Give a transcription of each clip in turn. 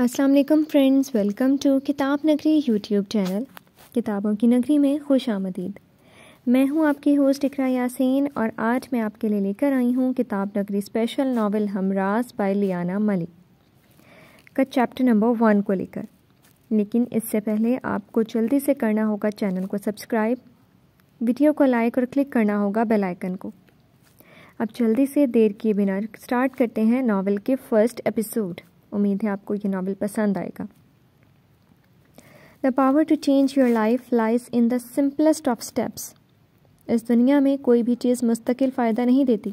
السلام علیکم friends, welcome to کتاب نگری یوٹیوب چینل کتابوں کی نگری میں خوش آمدید۔ میں ہوں آپ کی ہوسٹ اقرا یاسین اور آج میں آپ کے لیے لے کر آئی ہوں کتاب نگری اسپیشل ناول ہمراز بائی لیانا ملک کا چیپٹر نمبر 1 کو لے کر۔ لیکن اس سے پہلے آپ کو جلدی سے کرنا ہوگا چینل کو سبسکرائب، ویڈیو کو لائک اور کلک کرنا ہوگا بیل آئیکن کو۔ اب جلدی سے دیر کیے بنا سٹارٹ کرتے ہیں ناول کے فرسٹ ایپیسوڈ۔ امید ہے آپ کو یہ ناول پسند آئے گا۔ The power to change your life lies in the simplest of steps۔ اس دنیا میں کوئی بھی چیز مستقل فائدہ نہیں دیتی۔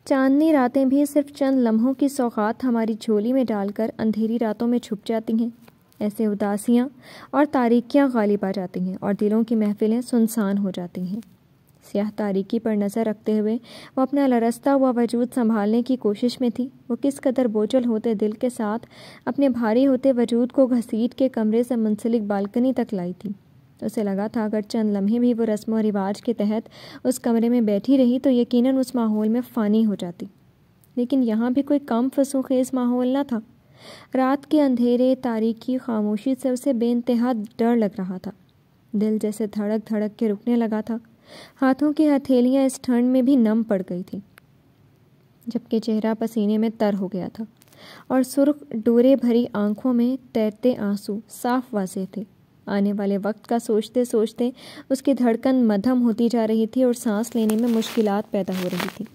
چاندنی راتیں بھی صرف چند لمحوں کی سوغات ہماری جھولی میں ڈال کر اندھیری راتوں میں چھپ جاتی ہیں۔ ایسے اداسیاں اور تاریکیاں غالب آ جاتی ہیں اور دلوں کی محفلیں سنسان ہو جاتی ہیں۔ سیاہ تاریکی پر نظر رکھتے ہوئے وہ اپنا لرزتا ہوا وجود سنبھالنے کی کوشش میں تھی۔ وہ کس قدر بوجھل ہوتے دل کے ساتھ اپنے بھاری ہوتے وجود کو گھسیٹ کے کمرے سے منسلک بالکنی تک لائی تھی۔ اسے لگا تھا اگر چند لمحے بھی وہ رسم و رواج کے تحت اس کمرے میں بیٹھی رہی تو یقیناً اس ماحول میں فانی ہو جاتی۔ لیکن یہاں بھی کوئی کم فسوں خیز ماحول نہ تھا۔ رات کے اندھیرے، تاریکی، خاموشی سے اسے بے انتہا ڈر لگ رہا تھا۔ دل جیسے دھڑک دھڑک کے رکنے لگا تھا۔ ہاتھوں کی ہتھیلیاں اس ٹھنڈ میں بھی نم پڑ گئی تھیں، جبکہ چہرہ پسینے میں تر ہو گیا تھا اور سرخ ڈورے بھری آنکھوں میں تیرتے آنسو صاف واضح تھے۔ آنے والے وقت کا سوچتے سوچتے اس کی دھڑکن مدھم ہوتی جا رہی تھی اور سانس لینے میں مشکلات پیدا ہو رہی تھی۔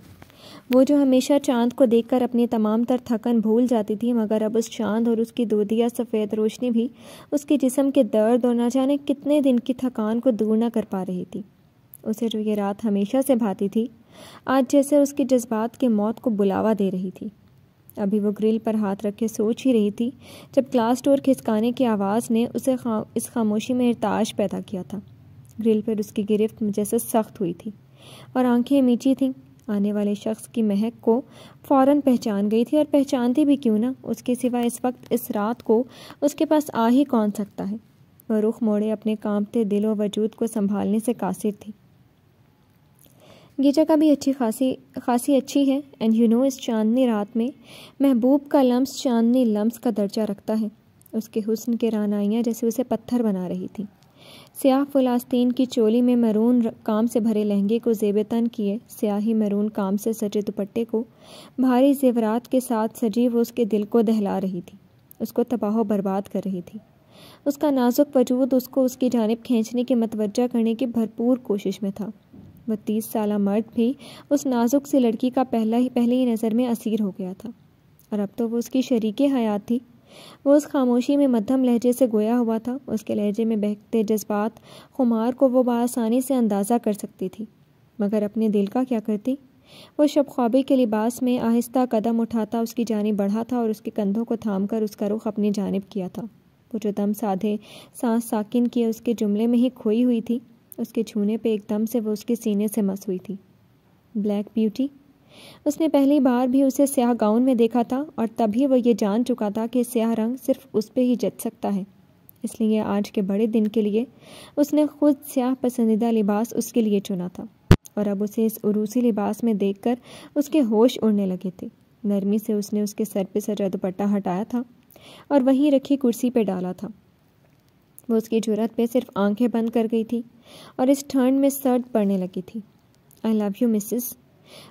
وہ جو ہمیشہ چاند کو دیکھ کر اپنی تمام تر تھکن بھول جاتی تھی، مگر اب اس چاند اور اس کی دودیا سفید روشنی بھی اس کے جسم کے درد اور نہ جانے کتنے دن کی تھکان کو دور نہ کر پا رہی تھی۔ اسے جو یہ رات ہمیشہ سے بھاتی تھی، آج جیسے اس کی جذبات کے موت کو بلاوا دے رہی تھی۔ ابھی وہ گرل پر ہاتھ رکھے سوچ ہی رہی تھی جب گلاس ڈور کھسکانے کی آواز نے اسے اس خاموشی میں ارتعاش پیدا کیا تھا۔ گرل پر اس کی گرفت جیسے سخت ہوئی تھی اور آنکھیں میچی تھیں۔ آنے والے شخص کی مہک کو فوراً پہچان گئی تھی، اور پہچانتی بھی کیوں نہ، اس کے سوا اس وقت اس رات کو اس کے پاس آ ہی کون سکتا ہے۔ وہ رخ موڑے اپنے کانپتے دل و وجود کو سنبھالنے سے قاصر تھی۔ یہ جگہ بھی خاصی اچھی ہے، اینڈ یو نو، اس چاندنی رات میں محبوب کا لمس چاندنی لمس کا درجہ رکھتا ہے۔ اس کے حسن کے رعنائیاں جیسے اسے پتھر بنا رہی تھیں۔ سیاہ فلاسطین کی چولی میں مرون کام سے بھرے لہنگے کو زیب تن کیے، سیاہی مرون کام سے سجے دوپٹے کو بھاری زیورات کے ساتھ سجی وہ اس کے دل کو دہلا رہی تھی، اس کو تباہ و برباد کر رہی تھی۔ اس کا نازک وجود اس کو اس کی جانب کھینچنے کی متوجہ کرنے کی بھرپور کوشش میں تھا۔ وہ 30 سالہ مرد بھی اس نازک سی لڑکی کا پہلی نظر میں اسیر ہو گیا تھا، اور اب تو وہ اس کی شریک حیات تھی۔ وہ اس خاموشی میں مدھم لہجے سے گویا ہوا تھا۔ اس کے لہجے میں بہکتے جذبات خمار کو وہ بآسانی سے اندازہ کر سکتی تھی، مگر اپنے دل کا کیا کرتی؟ وہ شب خوابی کے لباس میں آہستہ قدم اٹھاتا اس کی جانب بڑھا تھا اور اس کے کندھوں کو تھام کر اس کا رخ اپنی جانب کیا تھا۔ وہ جو دم سادھے سانس ساکن کیے اس کے جملے میں ہی کھوئی ہوئی تھی، اس کے چھونے پہ ایک دم سے وہ اس کے سینے سے مس ہوئی تھی۔ Black beauty. اس نے پہلی بار بھی اسے سیاہ گاؤن میں دیکھا تھا، اور تبھی وہ یہ جان چکا تھا کہ سیاہ رنگ صرف اس پہ ہی جچ سکتا ہے۔ اس لیے آج کے بڑے دن کے لیے اس نے خود سیاہ پسندیدہ لباس اس کے لیے چنا تھا، اور اب اسے اس عروسی لباس میں دیکھ کر اس کے ہوش اڑنے لگے تھے۔ نرمی سے اس نے اس کے سر پہ سجا دوپٹہ ہٹایا تھا اور وہیں رکھی کرسی پہ ڈالا تھا۔ وہ اس کی جرأت پہ صرف آنکھیں بند کر گئی تھی اور اس ٹھنڈ میں سرد پڑنے لگی تھی۔ آئی لو یو مسز۔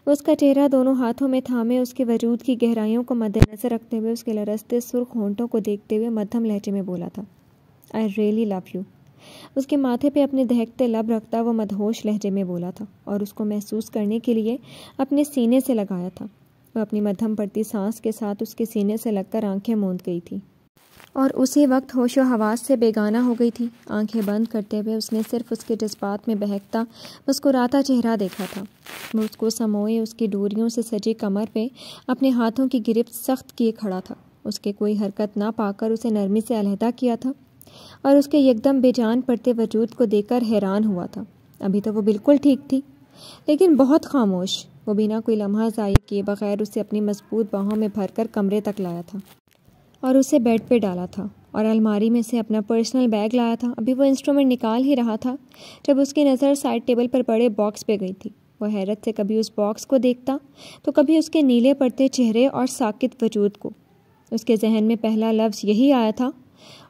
وہ اس کا چہرہ دونوں ہاتھوں میں تھامے اس کے وجود کی گہرائیوں کو مد نظر رکھتے ہوئے اس کے لرزتے سرخ ہونٹوں کو دیکھتے ہوئے مدھم لہجے میں بولا تھا، آئی ریئلی لو یو۔ اس کے ماتھے پہ اپنے دہکتے لب رکھتا وہ مدہوش لہجے میں بولا تھا اور اس کو محسوس کرنے کے لیے اپنے سینے سے لگایا تھا۔ وہ اپنی مدھم پڑتی سانس کے ساتھ اس کے سینے سے لگ کر آنکھیں موند گئی تھی اور اسی وقت ہوش و حواس سے بیگانہ ہو گئی تھی۔ آنکھیں بند کرتے ہوئے اس نے صرف اس کے جذبات میں بہکتا مسکراتا چہرہ دیکھا تھا۔ وہ اس کو سموئے اس کی ڈوریوں سے سجی کمر پہ اپنے ہاتھوں کی گرفت سخت کیے کھڑا تھا۔ اس کے کوئی حرکت نہ پا کر اسے نرمی سے علیحدہ کیا تھا اور اس کے یکدم بے جان پڑتے وجود کو دیکھ کر حیران ہوا تھا۔ ابھی تو وہ بالکل ٹھیک تھی، لیکن بہت خاموش۔ وہ بنا کوئی لمحہ ضائع کیے بغیر اسے اپنی مضبوط باہوں میں بھر کر کمرے تک لایا تھا اور اسے بیڈ پہ ڈالا تھا اور الماری میں سے اپنا پرسنل بیگ لایا تھا۔ ابھی وہ انسٹرومنٹ نکال ہی رہا تھا جب اس کی نظر سائڈ ٹیبل پر پڑے باکس پہ گئی تھی۔ وہ حیرت سے کبھی اس باکس کو دیکھتا تو کبھی اس کے نیلے پڑتے چہرے اور ساکت وجود کو۔ اس کے ذہن میں پہلا لفظ یہی آیا تھا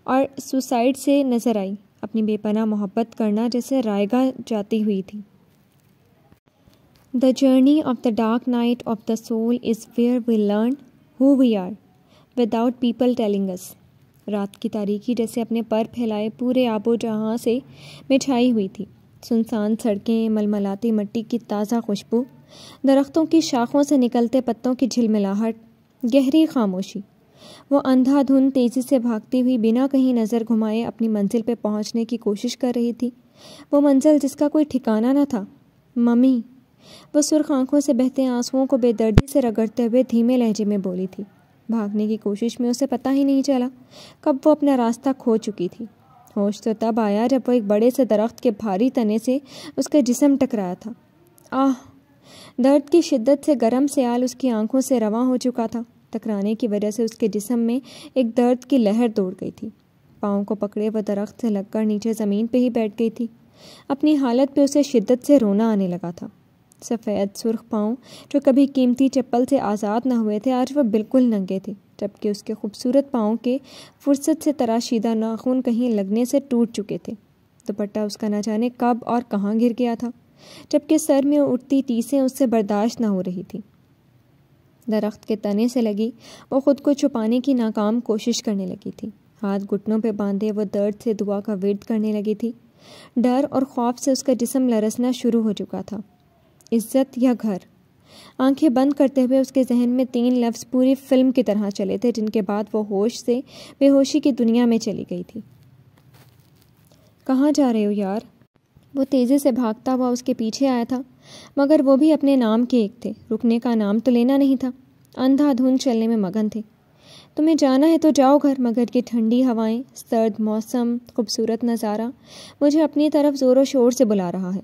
اور سوسائڈ سے نظر آئی، اپنی بے پناہ محبت کرنا جیسے رائگاں جاتی ہوئی تھی۔ The journey of the dark night of the soul is where we learn who we are without people telling us۔ رات کی تاریکی جیسے اپنے پر پھیلائے پورے آب و جہاں سے مچھائی ہوئی تھی۔ سنسان سڑکیں، ململاتی مٹی کی تازہ خوشبو، درختوں کی شاخوں سے نکلتے پتوں کی جھلملاہٹ، گہری خاموشی۔ وہ اندھا دھند تیزی سے بھاگتی ہوئی بنا کہیں نظر گھمائے اپنی منزل پہ پہنچنے کی کوشش کر رہی تھی، وہ منزل جس کا کوئی ٹھکانہ نہ تھا۔ ممی، وہ سرخ آنکھوں سے بہتے آنسوؤں کو بے دردی سے رگڑتے ہوئے دھیمے لہجے میں بولی تھی۔ بھاگنے کی کوشش میں اسے پتہ ہی نہیں چلا کب وہ اپنا راستہ کھو چکی تھی۔ ہوش تو تب آیا جب وہ ایک بڑے سے درخت کے بھاری تنے سے اس کا جسم ٹکرایا تھا۔ آہ! درد کی شدت سے گرم سیال اس کی آنکھوں سے رواں ہو چکا تھا۔ ٹکرانے کی وجہ سے اس کے جسم میں ایک درد کی لہر دوڑ گئی تھی۔ پاؤں کو پکڑے وہ درخت سے لگ کر نیچے زمین پہ ہی بیٹھ گئی تھی۔ اپنی حالت پہ اسے شدت سے رونا آنے لگا تھا۔ سفید سرخ پاؤں جو کبھی قیمتی چپل سے آزاد نہ ہوئے تھے آج وہ بالکل ننگے تھے، جبکہ اس کے خوبصورت پاؤں کے فرصت سے تراشیدہ ناخن کہیں لگنے سے ٹوٹ چکے تھے۔ دوپٹہ اس کا نہ جانے کب اور کہاں گر گیا تھا، جبکہ سر میں اٹھتی ٹیسیں اس سے برداشت نہ ہو رہی تھی۔ درخت کے تنے سے لگی وہ خود کو چھپانے کی ناکام کوشش کرنے لگی تھی۔ ہاتھ گھٹنوں پہ باندھے وہ درد سے دعا کا ورد کرنے لگی تھی۔ ڈر اور خوف سے اس کا جسم لرزنا شروع ہو چکا تھا۔ عزت یا گھر؟ آنکھیں بند کرتے ہوئے اس کے ذہن میں 3 لفظ پوری فلم کی طرح چلے تھے، جن کے بعد وہ ہوش سے بے ہوشی کی دنیا میں چلی گئی تھی۔ کہاں جا رہے ہو یار؟ وہ تیزی سے بھاگتا ہوا اس کے پیچھے آیا تھا، مگر وہ بھی اپنے نام کے ایک تھے، رکنے کا نام تو لینا نہیں تھا۔ اندھا دھند چلنے میں مگن تھے۔ تمہیں جانا ہے تو جاؤ گھر، مگر یہ ٹھنڈی ہوائیں، سرد موسم، خوبصورت نظارہ مجھے اپنی طرف زور و شور سے بلا رہا ہے۔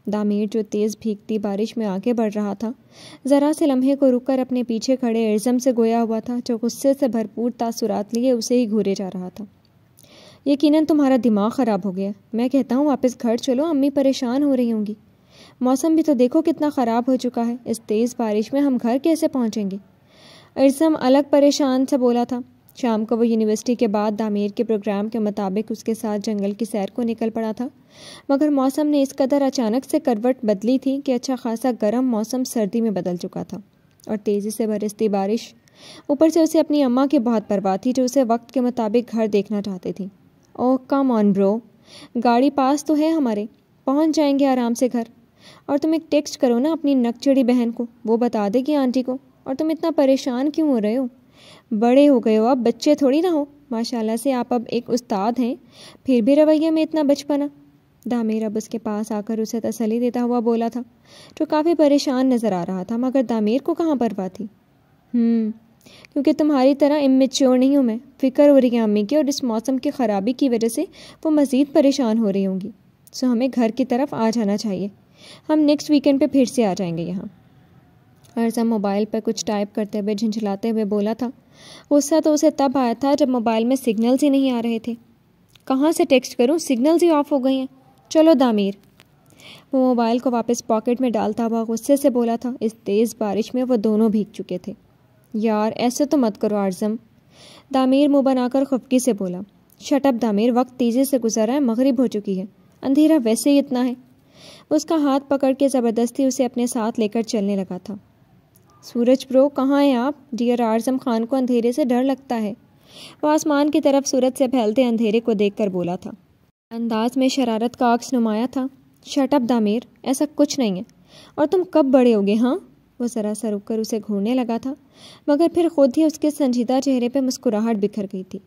دامیر جو تیز بھیگتی بارش میں آگے بڑھ رہا تھا، ذرا سے لمحے کو رک کر اپنے پیچھے کھڑے ارزم سے گویا ہوا تھا، جو غصے سے بھرپور تاثرات لیے اسے ہی گھورے جا رہا تھا۔ یقیناً تمہارا دماغ خراب ہو گیا، میں کہتا ہوں واپس گھر چلو، امی پریشان ہو رہی ہوں گی۔ موسم بھی تو دیکھو کتنا خراب ہو چکا ہے، اس تیز بارش میں ہم گھر کیسے پہنچیں گے؟ ارزم الگ پریشان سے بولا تھا۔ شام کو وہ یونیورسٹی کے بعد دامیر کے پروگرام کے مطابق اس کے ساتھ جنگل کی سیر کو نکل پڑا تھا، مگر موسم نے اس قدر اچانک سے کروٹ بدلی تھی کہ اچھا خاصا گرم موسم سردی میں بدل چکا تھا، اور تیزی سے برستی بارش، اوپر سے اسے اپنی اماں کی بہت پرواہ تھی جو اسے وقت کے مطابق گھر دیکھنا چاہتے تھی۔ اوہ کم آن برو، گاڑی پاس تو ہے ہمارے، پہنچ جائیں گے آرام سے گھر۔ اور تم ایک ٹیکسٹ کرو نا اپنی نک چڑی بہن کو، وہ بتا دے گی آنٹی کو۔ اور تم اتنا پریشان کیوں ہو رہے ہو؟ بڑے ہو گئے ہو اب، بچے تھوڑی نہ ہو، ماشاءاللہ سے آپ اب ایک استاد ہیں، پھر بھی رویے میں اتنا بچپنا۔ دامیر اب اس کے پاس آ کر اسے تسلی دیتا ہوا بولا تھا، جو کافی پریشان نظر آ رہا تھا، مگر دامیر کو کہاں پرواہ تھی۔ کیونکہ تمہاری طرح امیچور نہیں ہوں میں، فکر ہو رہی ہے امی کی، اور اس موسم کی خرابی کی وجہ سے وہ مزید پریشان ہو رہی ہوں گی، سو ہمیں گھر کی طرف آ جانا چاہیے، ہم نیکسٹ ویکینڈ پہ پھر سے آ جائیں گے یہاں۔ ارزم موبائل پر کچھ ٹائپ کرتے ہوئے جھنجھلاتے ہوئے بولا تھا۔ غصہ تو اسے تب آیا تھا جب موبائل میں سگنلز ہی نہیں آ رہے تھے۔ کہاں سے ٹیکسٹ کروں، سگنلز ہی آف ہو گئے ہیں، چلو دامیر۔ وہ موبائل کو واپس پاکٹ میں ڈالتا ہوا غصے سے بولا تھا۔ اس تیز بارش میں وہ دونوں بھیگ چکے تھے۔ یار ایسے تو مت کرو ارزم، دامیر منہ بنا کر خفگی سے بولا۔ شٹ اپ دامیر، وقت تیزی سے گزر رہا ہے، مغرب ہو چکی ہے، اندھیرا ویسے ہی اتنا ہے۔ وہ اس کا ہاتھ پکڑ کے زبردستی اسے اپنے ساتھ لے کر چلنے لگا تھا۔ سورج برو کہاں ہیں آپ؟ ڈیئر ارزم خان کو اندھیرے سے ڈر لگتا ہے، وہ آسمان کی طرف سورج سے پھیلتے اندھیرے کو دیکھ کر بولا تھا۔ انداز میں شرارت کا عکس نمایاں تھا۔ شٹ اپ دامیر، ایسا کچھ نہیں ہے، اور تم کب بڑے ہوگے ہاں؟ وہ ذرا سا رک کر اسے گھورنے لگا تھا، مگر پھر خود ہی اس کے سنجیدہ چہرے پہ مسکراہٹ بکھر گئی تھی۔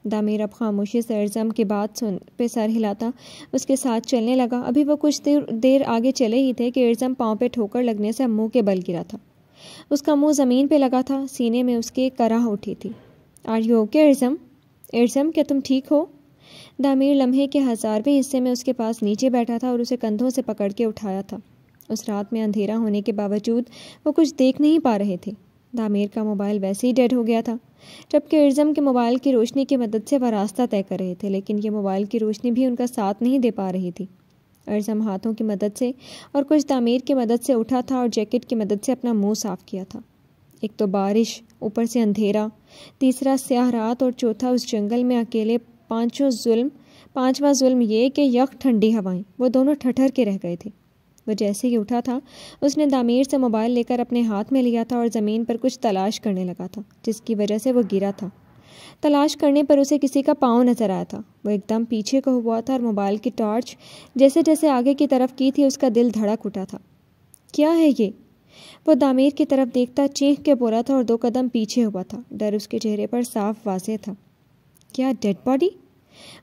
دامیر اب خاموشی سے ارزم کی بات سن پہ سر ہلاتا اس کے ساتھ چلنے لگا۔ ابھی وہ کچھ دیر آگے چلے ہی تھے کہ ارزم پاؤں پہ ٹھوکر لگنے سے منہ کے بل گرا تھا۔ اس کا منہ زمین پہ لگا تھا، سینے میں اس کے کرا اٹھی تھی۔ Are you okay Arzam? Arzam کیا تم ٹھیک ہو؟ دامیر لمحے کے 1000ویں حصے میں اس کے پاس نیچے بیٹھا تھا اور اسے کندھوں سے پکڑ کے اٹھایا تھا۔ اس رات میں اندھیرا ہونے کے باوجود وہ کچھ دیکھ نہیں پا رہے تھے۔ دامیر کا موبائل ویسے ہی ڈیڈ ہو گیا تھا، جبکہ ارزم کے موبائل کی روشنی کی مدد سے وہ راستہ طے کر رہے تھے، لیکن یہ موبائل کی روشنی بھی ان کا ساتھ نہیں دے پا رہی تھی۔ ارزم ہاتھوں کی مدد سے اور کچھ دامیر کی مدد سے اٹھا تھا اور جیکٹ کی مدد سے اپنا منہ صاف کیا تھا۔ ایک تو بارش، اوپر سے اندھیرا، تیسرا سیاہ رات، اور چوتھا اس جنگل میں اکیلے پانچواں ظلم یہ کہ یک ٹھنڈی ہوائیں۔ وہ دونوں ٹھٹھر کے رہ گئے تھے۔ وہ جیسے ہی اٹھا تھا اس نے دامیر سے موبائل لے کر اپنے ہاتھ میں لیا تھا اور زمین پر کچھ تلاش کرنے لگا تھا، جس کی وجہ سے وہ گرا تھا۔ تلاش کرنے پر اسے کسی کا پاؤں نظر آیا تھا۔ وہ ایک دم پیچھے کو ہوا تھا اور موبائل کی ٹارچ جیسے جیسے آگے کی طرف کی تھی اس کا دل دھڑک اٹھا تھا۔ کیا ہے یہ؟ وہ دامیر کی طرف دیکھتا چیخ کے بولا تھا اور 2 قدم پیچھے ہوا تھا۔ ڈر اس کے چہرے پر صاف واضح تھا۔ کیا ڈیڈ باڈی؟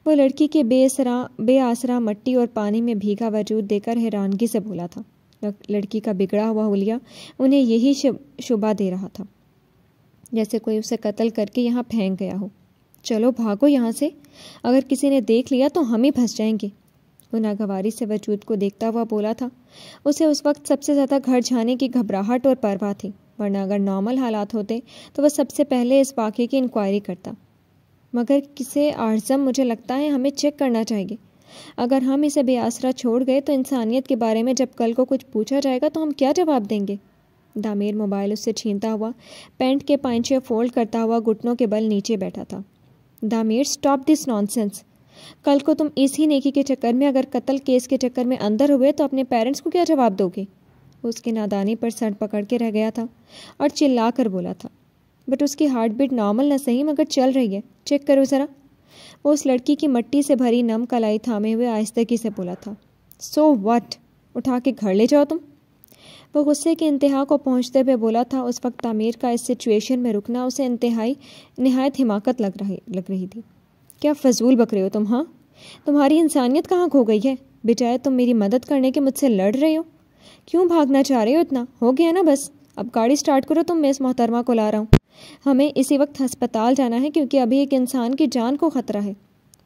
وہ لڑکی کے بے آسرا مٹی اور پانی میں بھیگا وجود دے کر حیرانگی سے بولا تھا۔ لڑکی کا بگڑا ہوا حلیہ انہیں یہی شبہ دے رہا تھا، جیسے کوئی اسے قتل کر کے یہاں پھینک گیا ہو۔ چلو بھاگو یہاں سے، اگر کسی نے دیکھ لیا تو ہم ہی پھنس جائیں گے۔ وہ ناگواری سے وجود کو دیکھتا ہوا بولا تھا۔ اسے اس وقت سب سے زیادہ گھر جانے کی گھبراہٹ اور پرواہ تھی، ورنہ اگر نارمل حالات ہوتے تو وہ سب سے پہلے اس واقعے کی انکوائری کرتا۔ مگر کسے اعظم، مجھے لگتا ہے ہمیں چیک کرنا چاہیے۔ اگر ہم اسے بے آسرا چھوڑ گئے تو انسانیت کے بارے میں جب کل کو کچھ پوچھا جائے گا تو ہم کیا جواب دیں گے؟ دامیر موبائل اس سے چھینتا ہوا پینٹ کے پائنچے فولڈ کرتا ہوا گھٹنوں کے بل نیچے بیٹھا تھا۔ دامیر، سٹاپ دس نانسنس۔ کل کو تم اسی نیکی کے چکر میں اگر قتل کیس کے چکر میں اندر ہوئے تو اپنے پیرنٹس کو کیا جواب دو گے؟ وہ اس کی نادانی پر سر پکڑ کے رہ گیا تھا اور چلا کر بولا تھا، بٹ اس کی ہارٹ بیٹ نارمل نہ صحیح مگر چل رہی ہے، چیک کرو ذرا۔ وہ اس لڑکی کی مٹی سے بھری نم کلائی تھامے ہوئے آہستگی سے بولا تھا۔ So what? اٹھا کے گھر لے جاؤ تم۔ وہ غصے کے انتہا کو پہنچتے ہوئے بولا تھا۔ اس وقت تعمیر کا اس سچویشن میں رکنا اسے نہایت حماقت لگ رہی تھی۔ کیا فضول بک رہے ہو تم؟ ہاں، تمہاری انسانیت کہاں کھو گئی ہے؟ بجائے تم میری مدد کرنے کے مجھ سے لڑ رہے ہو۔ کیوں بھاگنا چاہ رہے ہو اتنا؟ ہو گیا نا بس، اب گاڑی سٹارٹ کرو، تم میں اس محترمہ کو لا رہا ہوں۔ ہمیں اسی وقت ہسپتال جانا ہے کیونکہ ابھی ایک انسان کی جان کو خطرہ ہے۔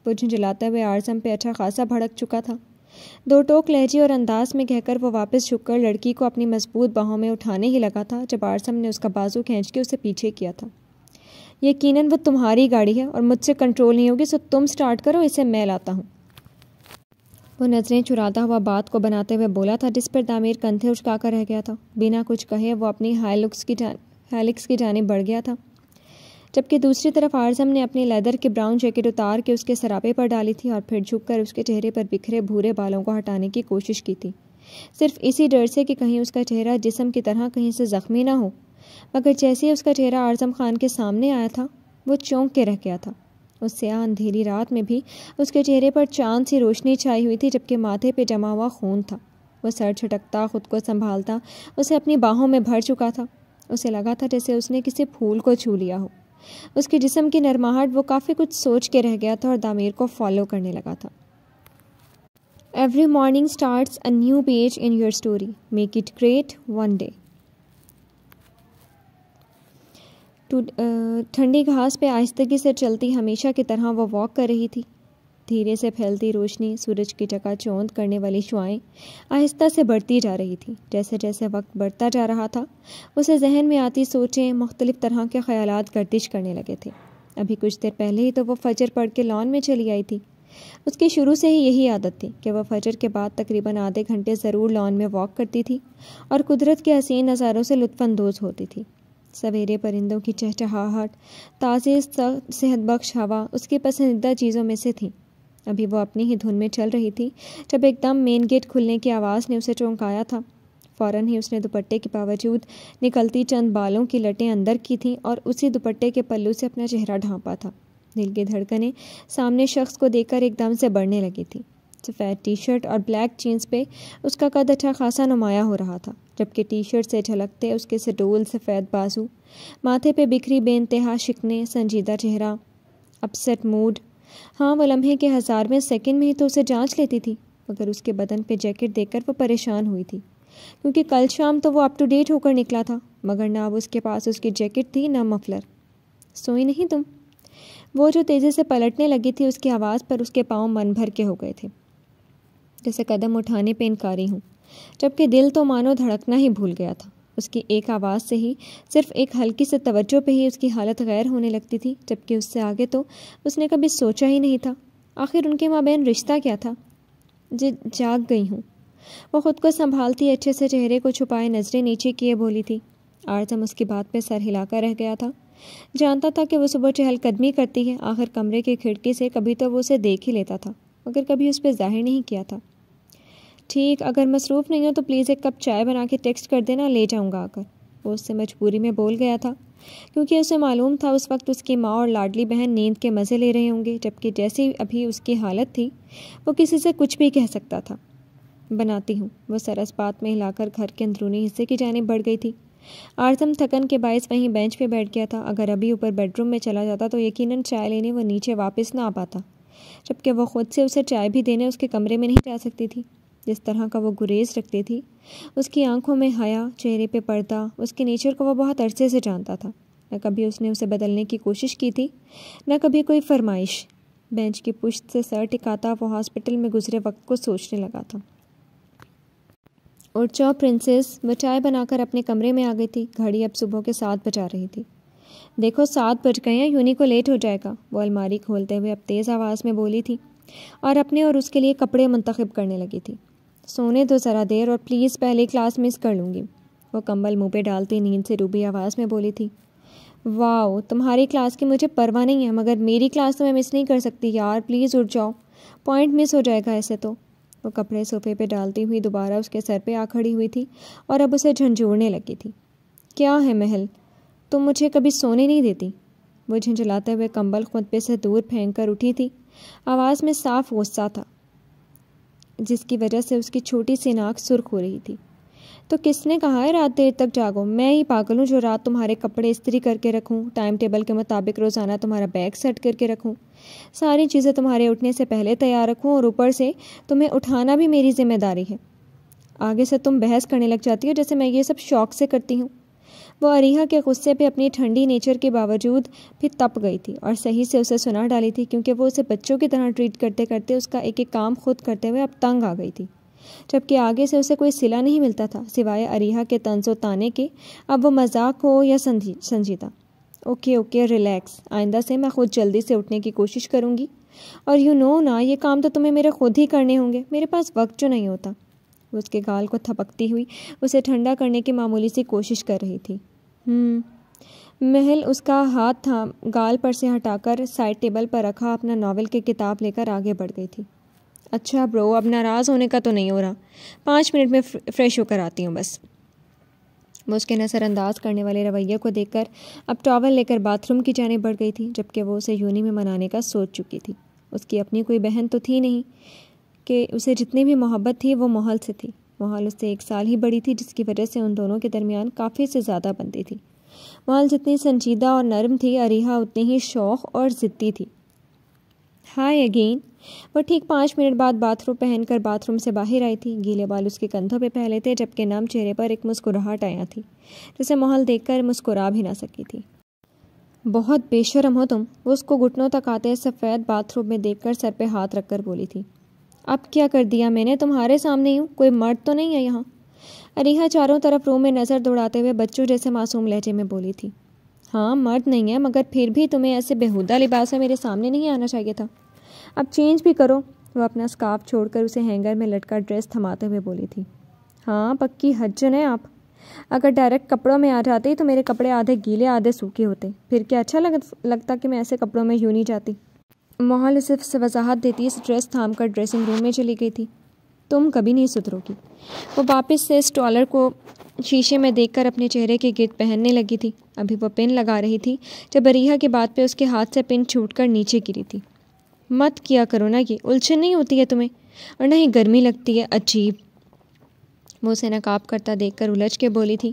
وہ جھنجھلاتے ہوئے اعظم پہ اچھا خاصا بھڑک چکا تھا۔ 2 ٹوک لہجے اور انداز میں کہہ کر وہ واپس جھک کر لڑکی کو اپنی مضبوط باہوں میں اٹھانے ہی لگا تھا جب اعظم نے اس کا بازو کھینچ کے اسے پیچھے کیا تھا۔ یقیناً وہ تمہاری گاڑی ہے اور مجھ سے کنٹرول نہیں ہوگی، سو تم سٹارٹ کرو، اسے میں لاتا ہوں۔ وہ نظریں چراتا ہوا بات کو بناتے ہوئے بولا تھا، جس پر دامیر کندھے اچکا کر رہ گیا تھا۔ بنا کچھ کہے وہ اپنی ہیلکس کی جانب بڑھ گیا تھا، جبکہ دوسری طرف اعظم نے اپنی لیدر کی براؤن جیکٹ اتار کے اس کے سراپے پر ڈالی تھی اور پھر جھک کر اس کے چہرے پر بکھرے بھورے بالوں کو ہٹانے کی کوشش کی تھی، صرف اسی ڈر سے کہ کہیں اس کا چہرہ جسم کی طرح کہیں سے زخمی نہ ہو۔ مگر جیسے ہی اس کا چہرہ اعظم خان کے سامنے آیا تھا وہ چونک کے رہ گیا تھا۔ اس سیاہ اندھیری رات میں بھی اس کے چہرے پر چاند سی روشنی چھائی ہوئی تھی، جبکہ ماتھے پہ جما ہوا خون تھا۔ وہ سر جھٹکتا، خود کو سنبھالتا اسے اپنی باہوں میں بھر چکا تھا۔ اسے لگا تھا جیسے اس نے کسی پھول کو چھو لیا ہو۔ اس کے جسم کی نرماہٹ، وہ کافی کچھ سوچ کے رہ گیا تھا اور دامیر کو فالو کرنے لگا تھا۔ Every morning starts a new page in your story. Make it great one day. ٹھنڈی گھاس پہ آہستگی سے چلتی ہمیشہ کی طرح وہ واک کر رہی تھی۔ دھیرے سے پھیلتی روشنی، سورج کی چکا چوند کرنے والی شعاعیں آہستہ سے بڑھتی جا رہی تھی۔ جیسے جیسے وقت بڑھتا جا رہا تھا اسے ذہن میں آتی سوچیں، مختلف طرح کے خیالات گردش کرنے لگے تھے۔ ابھی کچھ دیر پہلے ہی تو وہ فجر پڑھ کے لان میں چلی آئی تھی۔ اس کی شروع سے ہی یہی عادت تھی کہ وہ فجر کے بعد تقریباً آدھے گھنٹے ضرور لان میں واک کرتی تھی اور قدرت کے حسین نظاروں سے لطف اندوز ہوتی تھی۔ سویرے پرندوں کی چہچہاہٹ، تازی صحت بخش ہوا اس کی پسندیدہ چیزوں میں سے تھی۔ ابھی وہ اپنی ہی دھن میں چل رہی تھی جب ایک دم مین گیٹ کھلنے کی آواز نے اسے چونکایا تھا۔ فوراً ہی اس نے دوپٹے کے باوجود نکلتی چند بالوں کی لٹیں اندر کی تھیں اور اسی دوپٹے کے پلو سے اپنا چہرہ ڈھانپا تھا۔ دل کی دھڑکنیں سامنے شخص کو دیکھ کر ایک دم سے بڑھنے لگی تھی۔ سفید ٹی شرٹ اور بلیک جینس پہ اس کا قد اچھا خاصا نمایاں ہو رہا تھا، جبکہ ٹی شرٹ سے جھلکتے اس کے سڈول سفید بازو، ماتھے پہ بکھری بے انتہا شکنے، سنجیدہ چہرہ، اپسیٹ موڈ۔ ہاں، وہ لمحے کے 1000ویں سیکنڈ میں ہی تو اسے جانچ لیتی تھی، مگر اس کے بدن پہ جیکٹ دیکھ کر وہ پریشان ہوئی تھی، کیونکہ کل شام تو وہ اپ ٹو ڈیٹ ہو کر نکلا تھا، مگر نہ اب اس کے پاس اس کی جیکٹ تھی نہ مفلر۔ سوئی نہیں تم؟ وہ جو تیزی سے پلٹنے لگی تھی، اس کی آواز پر اس کے پاؤں من بھر کے ہو گئے تھے، جیسے قدم اٹھانے پہ انکاری ہوں، جبکہ دل تو مانو دھڑکنا ہی بھول گیا تھا۔ اس کی ایک آواز سے ہی، صرف ایک ہلکی سے توجہ پہ ہی اس کی حالت غیر ہونے لگتی تھی، جبکہ اس سے آگے تو اس نے کبھی سوچا ہی نہیں تھا۔ آخر ان کے مابین رشتہ کیا تھا؟ جاگ گئی ہوں، وہ خود کو سنبھالتی اچھے سے چہرے کو چھپائے نظریں نیچے کیے بولی تھی۔ اعظم اس کی بات پہ سر ہلا کر رہ گیا تھا۔ جانتا تھا کہ وہ صبح چہل قدمی کرتی ہے، آخر کمرے کی کھڑکی سے کبھی تو وہ اسے دیکھ ہی لیتا تھا، مگر کبھی اس پہ ظاہر نہیں کیا تھا۔ ٹھیک، اگر مصروف نہیں ہو تو پلیز ایک کپ چائے بنا کے ٹیکسٹ کر دینا، لے جاؤں گا آ کر۔ وہ اس سے مجبوری میں بول گیا تھا، کیونکہ اسے معلوم تھا اس وقت اس کی ماں اور لاڈلی بہن نیند کے مزے لے رہے ہوں گے، جبکہ جیسی ابھی اس کی حالت تھی وہ کسی سے کچھ بھی کہہ سکتا تھا۔ بناتی ہوں، وہ سر اس بات میں ہلا کر گھر کے اندرونی حصے کی جانب بڑھ گئی تھی۔ آرزم تھکن کے باعث وہیں بینچ پہ بیٹھ گیا تھا۔ اگر ابھی اوپر بیڈ روم میں چلا جاتا تو یقیناً چائے لینے وہ نیچے واپس نہ آ پاتا، جبکہ وہ خود سے اسے چائے بھی دینے اس کے کمرے میں نہیں جا سکتی تھی۔ جس طرح کا وہ گریز رکھتی تھی، اس کی آنکھوں میں حیا، چہرے پہ پردہ، اس کے نیچر کو وہ بہت عرصے سے جانتا تھا۔ نہ کبھی اس نے اسے بدلنے کی کوشش کی تھی، نہ کبھی کوئی فرمائش۔ بینچ کی پشت سے سر ٹکاتا وہ ہاسپٹل میں گزرے وقت کو سوچنے لگا تھا۔ اور چو پرنسس، وہ چائے بنا کر اپنے کمرے میں آ گئی تھی۔ گھڑی اب صبح کے 7 بجا رہی تھی۔ دیکھو 7 بج گئے ہیں، یونی کو لیٹ ہو جائے گا، وہ الماری کھولتے ہوئے اب تیز آواز میں بولی تھی اور اپنے اور اس کے لیے کپڑے منتخب کرنے لگی تھی۔ سونے دو ذرا دیر، اور پلیز پہلی کلاس مس کر لوں گی، وہ کمبل منہ پہ ڈالتی نیند سے ڈوبی آواز میں بولی تھی۔ واو، تمہاری کلاس کی مجھے پرواہ نہیں ہے، مگر میری کلاس تو میں مس نہیں کر سکتی یار، پلیز اٹھ جاؤ، پوائنٹ مس ہو جائے گا ایسے تو۔ وہ کپڑے صوفے پہ ڈالتی ہوئی دوبارہ اس کے سر پہ آ کھڑی ہوئی تھی اور اب اسے جھنجھوڑنے لگی تھی۔ کیا ہے محل، تم مجھے کبھی سونے نہیں دیتی؟ وہ جھنجھلاتے ہوئے کمبل خطبے سے دور پھینک کر اٹھی تھی۔ آواز میں صاف غصہ تھا، جس کی وجہ سے اس کی چھوٹی سی ناک سرخ ہو رہی تھی۔ تو کس نے کہا ہے رات دیر تک جاگو؟ میں ہی پاگل ہوں جو رات تمہارے کپڑے استری کر کے رکھوں، ٹائم ٹیبل کے مطابق روزانہ تمہارا بیگ سیٹ کر کے رکھوں، ساری چیزیں تمہارے اٹھنے سے پہلے تیار رکھوں، اور اوپر سے تمہیں اٹھانا بھی میری ذمہ داری ہے۔ آگے سے تم بحث کرنے لگ جاتی ہو جیسے میں یہ سب شوق سے کرتی ہوں۔ وہ اریحا کے غصے پہ اپنی ٹھنڈی نیچر کے باوجود بھی تپ گئی تھی اور صحیح سے اسے سنا ڈالی تھی، کیونکہ وہ اسے بچوں کی طرح ٹریٹ کرتے کرتے اس کا ایک ایک کام خود کرتے ہوئے اب تنگ آ گئی تھی، جبکہ آگے سے اسے کوئی صلہ نہیں ملتا تھا سوائے اریحا کے طنز و تانے کے، اب وہ مذاق ہو یا سنجیدہ۔ اوکے ریلیکس، آئندہ سے میں خود جلدی سے اٹھنے کی کوشش کروں گی، اور نا یہ کام تو تمہیں میرے خود ہی کرنے ہوں گے، میرے پاس وقت جو نہیں ہوتا۔ وہ اس کے گال کو تھپکتی ہوئی اسے ٹھنڈا کرنے کی معمولی سی کوشش کر رہی تھی۔ محل اس کا ہاتھ تھام گال پر سے ہٹا کر سائڈ ٹیبل پر رکھا اپنا ناول کی کتاب لے کر آگے بڑھ گئی تھی۔ اچھا برو، اب ناراض ہونے کا تو نہیں ہو رہا، 5 منٹ میں فریش ہو کر آتی ہوں بس۔ وہ اس کے نظر انداز کرنے والے رویے کو دیکھ کر اب ٹاول لے کر باتھ روم کی جانب بڑھ گئی تھی، جبکہ وہ اسے یونی میں منانے کا سوچ چکی تھی۔ اس کی اپنی کوئی بہن تو تھی نہیں کہ اسے جتنی بھی محبت تھی وہ محل سے تھی۔ محل اس سے 1 سال ہی بڑی تھی، جس کی وجہ سے ان دونوں کے درمیان کافی سے زیادہ بنتی تھی۔ محل جتنی سنجیدہ اور نرم تھی، اریحا اتنی ہی شوخ اور ضدی تھی۔ ہائی اگین، وہ ٹھیک 5 منٹ بعد باتھ روم پہن کر باتھ روم سے باہر آئی تھی۔ گیلے بال اس کے کندھوں پہ پھیلے تھے، جبکہ نم چہرے پر ایک مسکراہٹ آیا تھی جسے محل دیکھ کر مسکرا بھی نہ سکی تھی۔ بہت بے شرم ہو تم، وہ اس کو گھٹنوں تک آتے سفید باتھ روم میں دیکھ کر سر پہ ہاتھ رکھ کر بولی تھی۔ اب کیا کر دیا میں نے، تمہارے سامنے ہی ہوں، کوئی مرد تو نہیں ہے یہاں؟ اریحا چاروں طرف روم میں نظر دوڑاتے ہوئے بچوں جیسے معصوم لہجے میں بولی تھی۔ ہاں مرد نہیں ہے، مگر پھر بھی تمہیں ایسے بیہودہ لباس میں میرے سامنے نہیں آنا چاہیے تھا، اب چینج بھی کرو۔ وہ اپنا اسکارف چھوڑ کر اسے ہینگر میں لٹکا ڈریس تھماتے ہوئے بولی تھی۔ ہاں پکی حجن ہے آپ، اگر ڈائریکٹ کپڑوں میں آ جاتی تو میرے کپڑے آدھے گیلے آدھے سوکھے ہوتے، پھر کیا اچھا لگتا کہ میں ایسے کپڑوں میں یوں نہیں جاتی۔ محل اسے وضاحت دیتی اس ڈریس تھام کر ڈریسنگ روم میں چلی گئی تھی۔ تم کبھی نہیں سدھرو گی، وہ واپس سے اسٹالر کو شیشے میں دیکھ کر اپنے چہرے کے گرد پہننے لگی تھی۔ ابھی وہ پن لگا رہی تھی جب اریحا کی بات پہ اس کے ہاتھ سے پن چھوٹ کر نیچے گری تھی۔ مت کیا کرو نا، یہ الجھن نہیں ہوتی ہے تمہیں، اور نہ ہی گرمی لگتی ہے، عجیب۔ وہ اسے نقاب کرتا دیکھ کر الجھ کے بولی تھی۔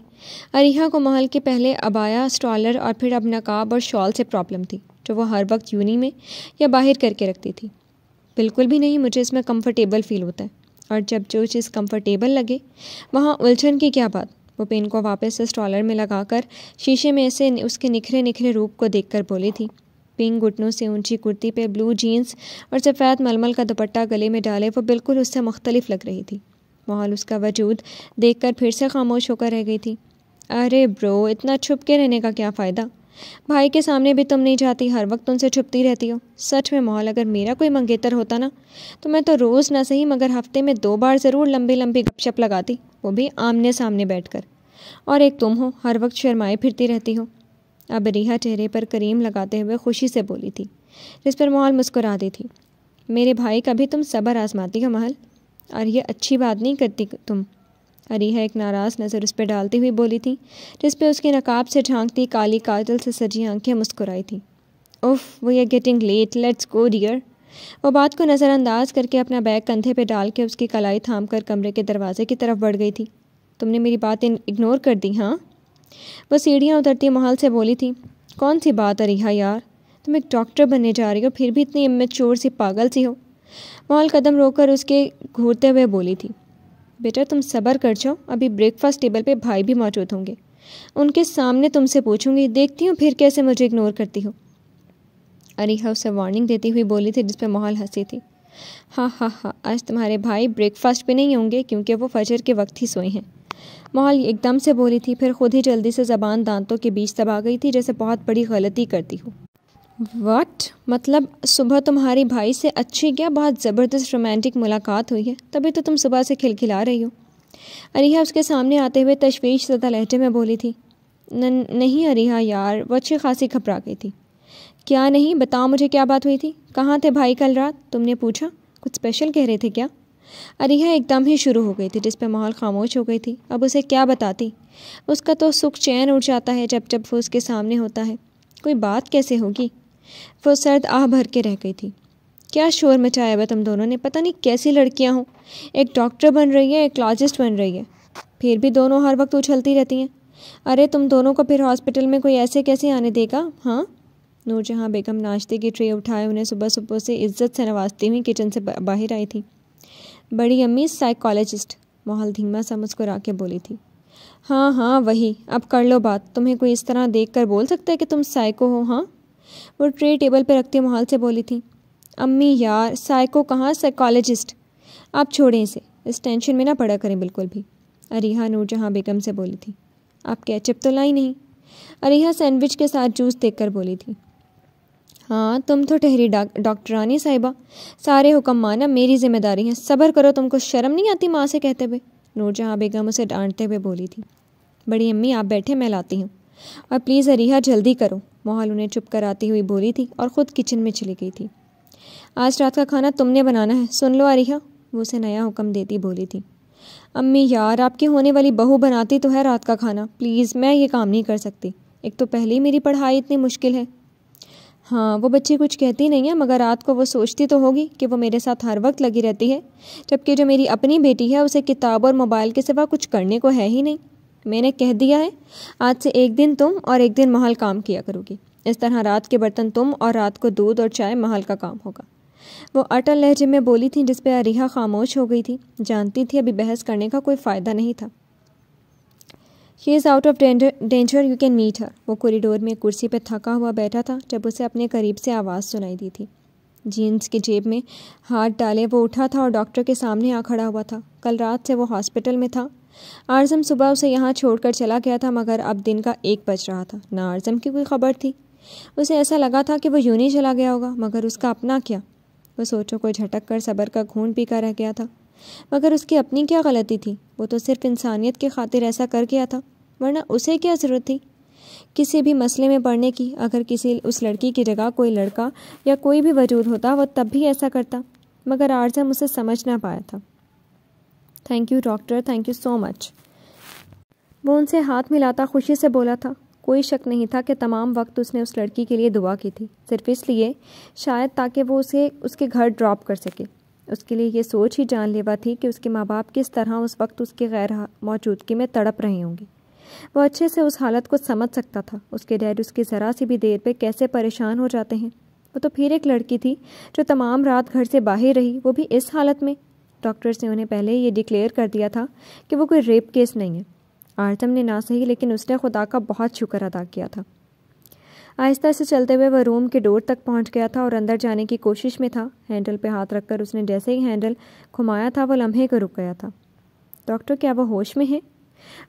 اریحا کو محل کے پہلے عبایا، اسٹالر اور پھر اب نقاب اور شال سے پرابلم تھی، جو وہ ہر وقت یونی میں یا باہر کر کے رکھتی تھی۔ بالکل بھی نہیں، مجھے اس میں کمفرٹیبل فیل ہوتا ہے، اور جب جو چیز کمفرٹیبل لگے وہاں الجھن کی کیا بات۔ وہ پین کو واپس سے اسٹالر میں لگا کر شیشے میں سے اس کے نکھرے نکھرے روپ کو دیکھ کر بولی تھی۔ پنک گھٹنوں سے اونچی کرتی پہ بلو جینس اور سفید ململ کا دوپٹہ گلے میں ڈالے وہ بالکل اس سے مختلف لگ رہی تھی۔ محل اس کا وجود دیکھ کر پھر سے خاموش ہو کر رہ گئی تھی۔ ارے برو، اتنا چھپ کے رہنے کا کیا فائدہ، بھائی کے سامنے بھی تم نہیں جاتی، ہر وقت ان سے چھپتی رہتی ہو۔ سچ میں محل، اگر میرا کوئی منگیتر ہوتا نا تو میں تو روز نہ صحیح مگر ہفتے میں 2 بار ضرور لمبی لمبی گپ شپ لگاتی، وہ بھی آمنے سامنے بیٹھ کر۔ اور ایک تم ہو، ہر وقت شرمائے پھرتی رہتی ہو۔ اب اریحا چہرے پر کریم لگاتے ہوئے خوشی سے بولی تھی، جس پر ماحول مسکرا دی تھی۔ میرے بھائی کا بھی تم صبر آزماتی ہو محل، اور یہ اچھی بات نہیں کرتی تم۔ اریحا ایک ناراض نظر اس پہ ڈالتی ہوئی بولی تھی، جس پہ اس کی نقاب سے جھانکتی کالی کاجل سے سجی آنکھیں مسکرائی تھیں۔ اوف we are getting late, let's go dear. وہ بات کو نظر انداز کر کے اپنا بیگ کندھے پہ ڈال کے اس کی کلائی تھام کر کمرے کے دروازے کی طرف بڑھ گئی تھی۔ تم نے میری بات اگنور کر دی ہاں؟ وہ سیڑھیاں اترتی محل سے بولی تھی، کون سی بات اریحا یار، تم ایک ڈاکٹر بننے جا رہی ہو پھر بھی اتنی امیچور سی پاگل سی ہو۔ محل قدم روک کر اس کے گھورتے ہوئے بولی تھی، بیٹا تم صبر کر جاؤ، ابھی بریک فاسٹ ٹیبل پہ بھائی بھی موجود ہوں گے، ان کے سامنے تم سے پوچھوں گی، دیکھتی ہوں پھر کیسے مجھے اگنور کرتی ہو۔ اریحا اسے وارننگ دیتی ہوئی بولی تھی، جس پہ محل ہنسی تھی۔ ہاں ہاں ہاں، آج تمہارے بھائی بریک فاسٹ پہ نہیں ہوں گے کیونکہ وہ فجر کے وقت ہی سوئے ہیں۔ محل ایک دم سے بولی تھی، پھر خود ہی جلدی سے زبان دانتوں کے بیچ دبا گئی تھی جیسے بہت بڑی غلطی کرتی ہو۔ واٹ؟ مطلب صبح تمہاری بھائی سے اچھی کیا بہت زبردست رومانٹک ملاقات ہوئی ہے، تبھی تو تم صبح سے کھلکھلا رہی ہو۔ اریحا اس کے سامنے آتے ہوئے تشویش زدہ لہجے میں بولی تھی۔ نہیں اریحا یار، وہ اچھی خاصی گھبرا گئی تھی۔ کیا نہیں؟ بتاؤ مجھے کیا بات ہوئی تھی؟ کہاں تھے بھائی کل رات؟ تم نے پوچھا؟ کچھ اسپیشل کہہ رہے تھے کیا؟ اریحا ایک دم ہی شروع ہو گئی تھی، جس پہ محل خاموش ہو گئی تھی۔ اب اسے کیا بتاتی؟ اس کا تو سکھ چین اڑ جاتا ہے جب وہ اس کے سامنے ہوتا ہے۔ کوئی بات کیسے ہوگی؟ وہ سرد آہ بھر کے رہ گئی تھی۔ کیا شور مچایا ہوا تم دونوں نے، پتہ نہیں کیسی لڑکیاں ہوں، ایک ڈاکٹر بن رہی ہے ایک لاجسٹ بن رہی ہے، پھر بھی دونوں ہر وقت اچھلتی رہتی ہیں۔ ارے تم دونوں کو پھر ہاسپٹل میں کوئی ایسے کیسے آنے دے گا ہاں؟ نور جہاں بیگم ناشتے کی ٹرے اٹھائے انہیں صبح صبح سے عزت سے نوازتی ہوئی کچن سے باہر آئی تھی۔ بڑی امی سائیکالوجسٹ، محل دھیما سا مسکرا کے بولی تھی۔ ہاں ہاں وہی، اب کر لو بات، تمہیں کوئی اس طرح دیکھ کر بول سکتا ہے کہ تم سائیکو ہو ہاں؟ وہ ٹرے ٹیبل پہ رکھتے محل سے بولی تھی۔ امی یار، سائیکو کہاں، سائیکالوجسٹ۔ آپ چھوڑیں اسے، اس ٹینشن میں نہ پڑا کریں بالکل بھی، اریحا نور جہاں بیگم سے بولی تھی۔ آپ کیچپ تو لائی نہیں؟ اریحا سینڈوچ کے ساتھ جوس دیکھ کر بولی تھی۔ ہاں تم تو ٹھہری ڈاکٹرانی صاحبہ، سارے حکم مانا میری ذمہ داری ہے، صبر کرو، تم کو شرم نہیں آتی ماں سے کہتے ہوئے؟ نور جہاں بیگم اسے ڈانٹتے ہوئے بولی تھی۔ بڑی امی آپ بیٹھے، میں لاتی ہوں، اور پلیز اریحا جلدی کرو، محل انہیں چپ کراتی ہوئی بولی تھی اور خود کچن میں چلی گئی تھی۔ آج رات کا کھانا تم نے بنانا ہے، سن لو اریحا، وہ اسے نیا حکم دیتی بولی تھی۔ امی یار، آپ کی ہونے والی بہو بناتی تو ہے رات کا کھانا، پلیز میں یہ کام نہیں کر سکتی، ایک تو پہلے ہی میری پڑھائی اتنی مشکل ہے۔ ہاں وہ بچی کچھ کہتی نہیں ہے، مگر رات کو وہ سوچتی تو ہوگی کہ وہ میرے ساتھ ہر وقت لگی رہتی ہے، جبکہ جو میری اپنی بیٹی ہے اسے کتاب اور موبائل کے سوا کچھ کرنے کو ہے ہی نہیں۔ میں نے کہہ دیا ہے، آج سے ایک دن تم اور ایک دن محل کام کیا کرو گی، اس طرح رات کے برتن تم اور رات کو دودھ اور چائے محل کا کام ہوگا۔ وہ اٹل لہجے میں بولی تھی، جس پہ اریحا خاموش ہو گئی تھی، جانتی تھی ابھی بحث کرنے کا کوئی فائدہ نہیں تھا۔ She is out of danger, you can meet her. وہ کوریڈور میں کرسی پہ تھکا ہوا بیٹھا تھا جب اسے اپنے قریب سے آواز سنائی دی تھی۔ جینس کی جیب میں ہاتھ ڈالے وہ اٹھا تھا اور ڈاکٹر کے سامنے آ کھڑا ہوا تھا۔ کل رات سے وہ ہاسپٹل میں تھا۔ اعظم صبح اسے یہاں چھوڑ کر چلا گیا تھا، مگر اب دن کا 1 بج رہا تھا، نہ اعظم کی کوئی خبر تھی۔ اسے ایسا لگا تھا کہ وہ یوں نہیں چلا گیا ہوگا، مگر اس کا اپنا کیا؟ وہ سوچوں کو جھٹک کر صبر کا گھونٹ پی کر رہ گیا تھا، مگر اس کی اپنی کیا غلطی تھی؟ وہ تو صرف انسانیت کی خاطر ایسا کر گیا تھا، ورنہ اسے کیا ضرورت تھی کسی بھی مسئلے میں پڑنے کی؟ اگر اس لڑکی کی جگہ کوئی لڑکا یا کوئی بھی وجود ہوتا وہ تب بھی ایسا کرتا، مگر اعظم اسے سمجھ نہ پایا تھا۔ Thank you doctor, thank you so much. وہ ان سے ہاتھ ملاتا خوشی سے بولا تھا۔ کوئی شک نہیں تھا کہ تمام وقت اس نے اس لڑکی کے لیے دعا کی تھی، صرف اس لیے شاید تاکہ وہ اسے اس کے گھر ڈراپ کر سکے۔ اس کے لیے یہ سوچ ہی جان لیوا تھی کہ اس کے ماں باپ کس طرح اس وقت اس کی غیر موجودگی میں تڑپ رہے ہوں گے۔ وہ اچھے سے اس حالت کو سمجھ سکتا تھا، اس کے ڈیڈ اس کی ذرا سی بھی دیر پہ کیسے پریشان ہو جاتے ہیں۔ وہ تو پھر ایک لڑکی تھی جو تمام رات گھر سے باہر رہی، وہ بھی اس حالت میں۔ ڈاکٹرز نے انہیں پہلے یہ ڈکلیئر کر دیا تھا کہ وہ کوئی ریپ کیس نہیں ہے۔ اعظم نے نہ صحیح لیکن اس نے خدا کا بہت شکر ادا کیا تھا۔ آہستہ سے چلتے ہوئے وہ روم کے ڈور تک پہنچ گیا تھا اور اندر جانے کی کوشش میں تھا۔ ہینڈل پہ ہاتھ رکھ کر اس نے جیسے ہی ہینڈل گھمایا تھا وہ لمحے کو رک گیا تھا۔ ڈاکٹر کیا وہ ہوش میں ہے؟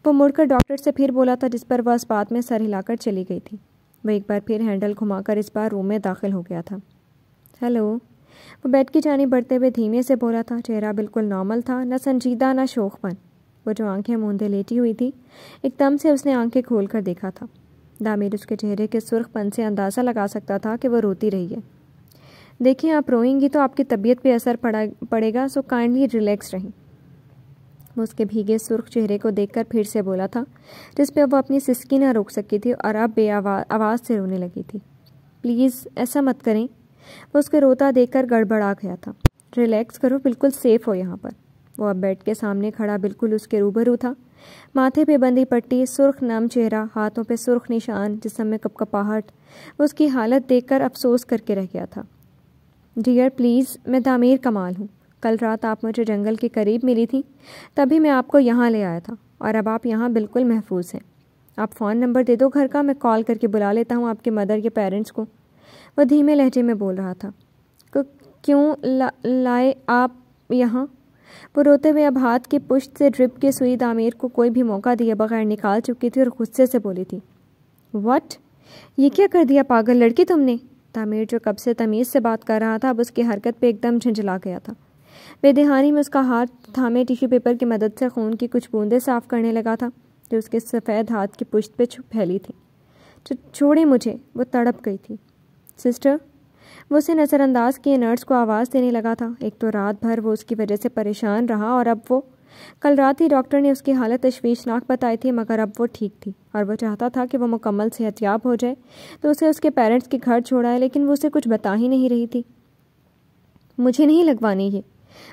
وہ مڑ کر ڈاکٹر سے پھر بولا تھا، جس پر وہ اس بات میں سر ہلا کر چلی گئی تھی۔ وہ ایک بار پھر ہینڈل گھما کر اس بار روم میں داخل ہو گیا تھا۔ ہیلو، وہ بیڈ کی جانب بڑھتے ہوئے دھیمے سے بولا تھا۔ چہرہ بالکل نارمل تھا، نہ سنجیدہ نہ شوخ پن۔ وہ جو آنکھیں موندے لیٹی ہوئی تھی، ایک دم سے اس نے آنکھیں کھول کر دیکھا تھا۔ دامیر اس کے چہرے کے سرخ پن سے اندازہ لگا سکتا تھا کہ وہ روتی رہی ہے۔ دیکھیں، آپ روئیں گی تو آپ کی طبیعت پہ اثر پڑے گا، سو کائنڈلی ریلیکس رہیں۔ وہ اس کے بھیگے سرخ چہرے کو دیکھ کر پھر سے بولا تھا، جس پہ وہ اپنی سسکی نہ روک سکی تھی اور اب بے آواز سے رونے لگی تھی۔ پلیز ایسا مت کریں۔ وہ اس کے روتا دیکھ کر گڑبڑا گیا تھا۔ ریلیکس کرو، بالکل سیف ہو یہاں پر۔ وہ اب بیڈ کے سامنے کھڑا بالکل اس کے روبرو تھا، ماتھے پہ بندھی پٹی، سرخ نم چہرہ، ہاتھوں پہ سرخ نشان، جسم میں کپکپاہٹ۔ وہ اس کی حالت دیکھ کر افسوس کر کے رہ گیا تھا۔ ڈیئر پلیز، میں دامیر کمال ہوں۔ کل رات آپ مجھے جنگل کے قریب ملی تھی، تبھی میں آپ کو یہاں لے آیا تھا، اور اب آپ یہاں بالکل محفوظ ہیں۔ آپ فون نمبر دے دو گھر کا، میں کال کر کے بلا لیتا ہوں آپ کے مدر یا پیرنٹس کو۔ وہ دھیمے لہجے میں بول رہا تھا۔ کیوں لائے آپ یہاں؟ وہ روتے ہوئے اب ہاتھ کی پشت سے ڈرپ کی سوئی دامیر کو کوئی بھی موقع دیے بغیر نکال چکی تھی اور غصے سے بولی تھی، واٹ؟ یہ کیا کر دیا پاگل لڑکی تم نے؟ دامیر جو کب سے تمیز سے بات کر رہا تھا اب اس کی حرکت پہ ایک دم جھنجھلا گیا تھا۔ بے دہانی میں اس کا ہاتھ تھامے ٹیشو پیپر کی مدد سے خون کی کچھ بوندیں صاف کرنے لگا تھا جو اس کے سفید ہاتھ کی پشت پہ پھیلی تھی۔ چھوڑیں مجھے، وہ تڑپ گئی تھی۔ سسٹر، وہ اسے نظر انداز کیے نرس کو آواز دینے لگا تھا۔ ایک تو رات بھر وہ اس کی وجہ سے پریشان رہا، اور اب وہ کل رات ہی ڈاکٹر نے اس کی حالت تشویشناک بتائی تھی، مگر اب وہ ٹھیک تھی اور وہ چاہتا تھا کہ وہ مکمل صحت یاب ہو جائے تو اسے اس کے پیرنٹس کے گھر چھوڑائے، لیکن وہ اسے کچھ بتا ہی نہیں رہی تھی۔ مجھے نہیں لگوانی یہ،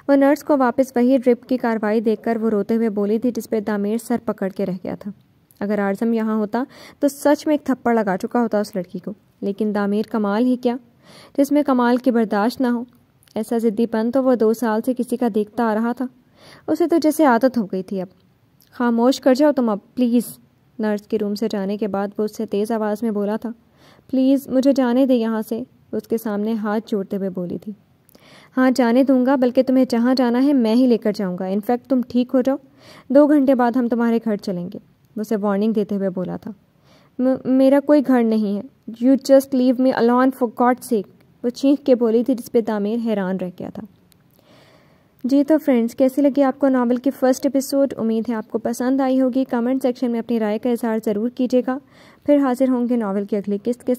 وہ نرس کو واپس وہی ڈرپ کی کاروائی دیکھ کر وہ روتے ہوئے بولی تھی، جس پہ دامیر سر پکڑ کے رہ گیا تھا۔ اگر اعظم یہاں ہوتا تو سچ میں ایک تھپڑ لگا چکا ہوتا اس لڑکی کو، لیکن دامیر کمال ہی کیا جس میں کمال کی برداشت نہ ہو۔ ایسا ضدی پن تو وہ 2 سال سے کسی کا دیکھتا آ رہا تھا، اسے تو جیسے عادت ہو گئی تھی۔ اب خاموش کر جاؤ تم اب پلیز، نرس کے روم سے جانے کے بعد وہ اس سے تیز آواز میں بولا تھا۔ پلیز مجھے جانے دے یہاں سے، اس کے سامنے ہاتھ جوڑتے ہوئے بولی تھی۔ ہاں جانے دوں گا، بلکہ تمہیں جہاں جانا ہے میں ہی لے کر جاؤں گا۔ انفیکٹ تم ٹھیک ہو جاؤ، 2 گھنٹے بعد ہم تمہارے گھر چلیں گے، وہ اسے وارننگ دیتے ہوئے بولا تھا۔ میرا کوئی گھر نہیں ہے، you just leave me alone for God sake, وہ چینخ کے بولی تھی، جس پہ دامیر حیران رہ گیا تھا۔ جی تو فرینڈز، کیسی لگی آپ کو ناول کی فرسٹ ایپیسوڈ؟ امید ہے آپ کو پسند آئی ہوگی۔ کمنٹ سیکشن میں اپنی رائے کا اظہار ضرور کیجیے گا۔ پھر حاضر ہوں گے ناول کی اگلی قسط کے